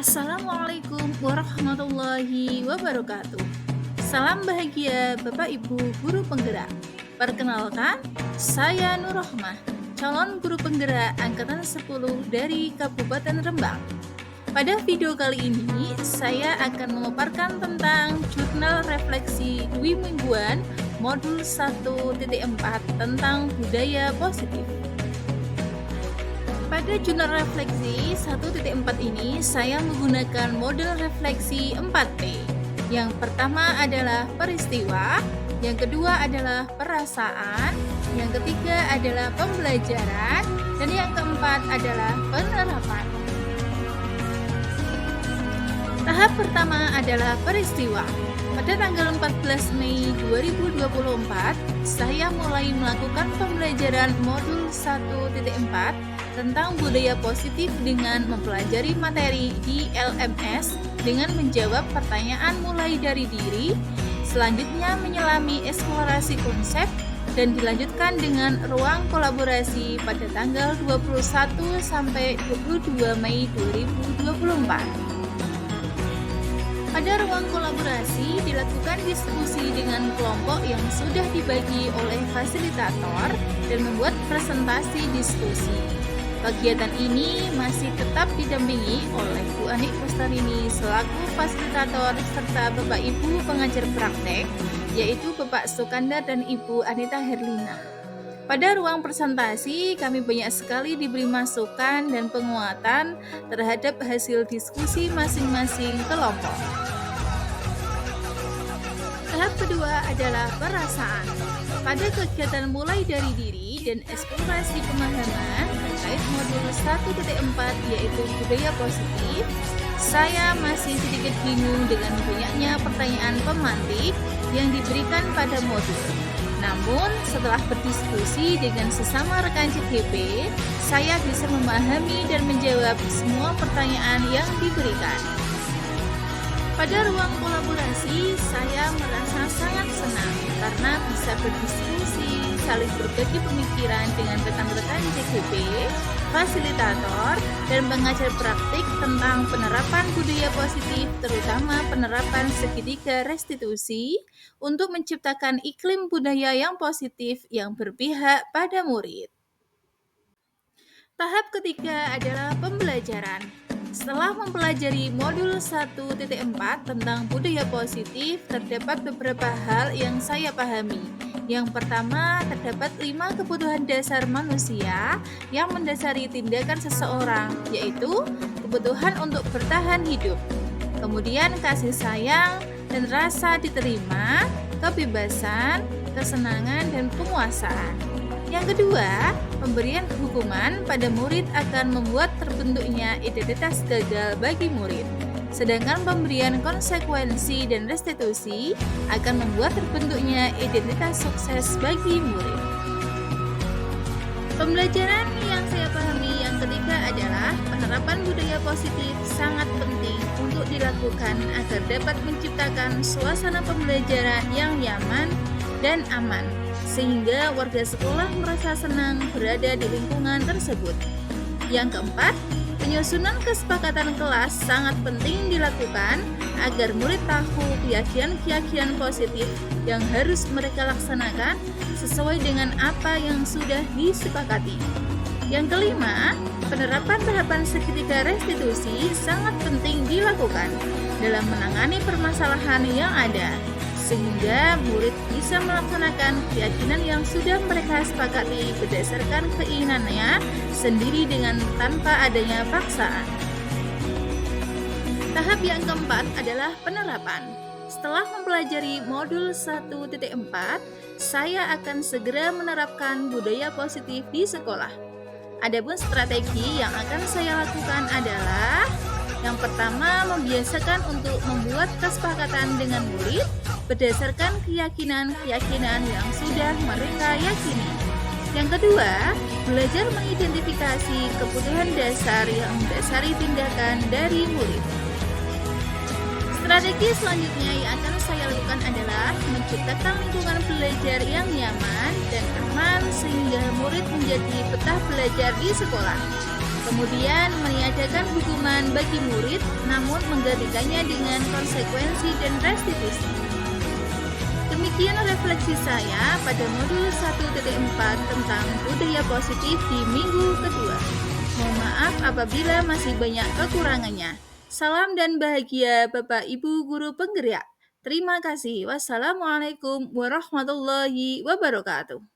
Assalamualaikum warahmatullahi wabarakatuh. Salam bahagia Bapak Ibu guru penggerak. Perkenalkan, saya Nur Rohmah, calon guru penggerak angkatan 10 dari Kabupaten Rembang. Pada video kali ini, saya akan memaparkan tentang jurnal refleksi Dwi Mingguan modul 1.4 tentang budaya positif. Pada jurnal refleksi 1.4 ini, saya menggunakan model refleksi 4P. Yang pertama adalah peristiwa, yang kedua adalah perasaan, yang ketiga adalah pembelajaran, dan yang keempat adalah penerapan. Tahap pertama adalah peristiwa. Pada tanggal 14 Mei 2024, saya mulai melakukan pembelajaran modul 1.4 tentang budaya positif dengan mempelajari materi di LMS dengan menjawab pertanyaan mulai dari diri, selanjutnya menyelami eksplorasi konsep, dan dilanjutkan dengan ruang kolaborasi pada tanggal 21 sampai 22 Mei 2024. Pada ruang kolaborasi dilakukan diskusi dengan kelompok yang sudah dibagi oleh fasilitator dan membuat presentasi diskusi. Kegiatan ini masih tetap didampingi oleh Bu Ani Kustarini selaku fasilitator serta Bapak Ibu pengajar praktek, yaitu Bapak Sukandar dan Ibu Anita Herlina. Pada ruang presentasi, kami banyak sekali diberi masukan dan penguatan terhadap hasil diskusi masing-masing kelompok. Tahap kedua adalah perasaan. Pada kegiatan mulai dari diri dan eksplorasi pemahaman terkait modul 1.4 yaitu budaya positif, saya masih sedikit bingung dengan banyaknya pertanyaan pemantik yang diberikan pada modul. Namun, setelah berdiskusi dengan sesama rekan CGP, saya bisa memahami dan menjawab semua pertanyaan yang diberikan. Pada ruang kolaborasi, saya merasa sangat senang karena bisa berdiskusi, saling berbagi pemikiran dengan rekan-rekan CGP, fasilitator, dan pengajar praktik tentang penerapan budaya positif, terutama penerapan segitiga restitusi untuk menciptakan iklim budaya yang positif yang berpihak pada murid. Tahap ketiga adalah pembelajaran. Setelah mempelajari modul 1.4 tentang budaya positif, terdapat beberapa hal yang saya pahami. Yang pertama, terdapat 5 kebutuhan dasar manusia yang mendasari tindakan seseorang, yaitu kebutuhan untuk bertahan hidup, kemudian kasih sayang dan rasa diterima, kebebasan, kesenangan, dan penguasaan. Yang kedua, pemberian hukuman pada murid akan membuat terbentuknya identitas gagal bagi murid. Sedangkan pemberian konsekuensi dan restitusi akan membuat terbentuknya identitas sukses bagi murid. Pembelajaran yang saya pahami yang ketiga adalah penerapan budaya positif sangat penting untuk dilakukan agar dapat menciptakan suasana pembelajaran yang nyaman dan aman, sehingga warga sekolah merasa senang berada di lingkungan tersebut. Yang keempat, penyusunan kesepakatan kelas sangat penting dilakukan agar murid tahu keyakinan-keyakinan positif yang harus mereka laksanakan sesuai dengan apa yang sudah disepakati. Yang kelima, penerapan tahapan segitiga restitusi sangat penting dilakukan dalam menangani permasalahan yang ada, sehingga murid bisa melaksanakan keyakinan yang sudah mereka sepakati berdasarkan keinginannya sendiri dengan tanpa adanya paksaan. Tahap yang keempat adalah penerapan. Setelah mempelajari modul 1.4, saya akan segera menerapkan budaya positif di sekolah. Adapun strategi yang akan saya lakukan adalah yang pertama, membiasakan untuk membuat kesepakatan dengan murid berdasarkan keyakinan-keyakinan yang sudah mereka yakini. Yang kedua, belajar mengidentifikasi kebutuhan dasar yang mendasari tindakan dari murid. Strategi selanjutnya yang akan saya lakukan adalah menciptakan lingkungan belajar yang nyaman dan aman sehingga murid menjadi betah belajar di sekolah. Kemudian meniadakan hukuman bagi murid, namun menggantikannya dengan konsekuensi dan restitusi. Demikian refleksi saya pada modul 1.4 tentang budaya positif di minggu kedua. Mohon maaf apabila masih banyak kekurangannya. Salam dan bahagia Bapak Ibu Guru Penggerak. Terima kasih. Wassalamualaikum warahmatullahi wabarakatuh.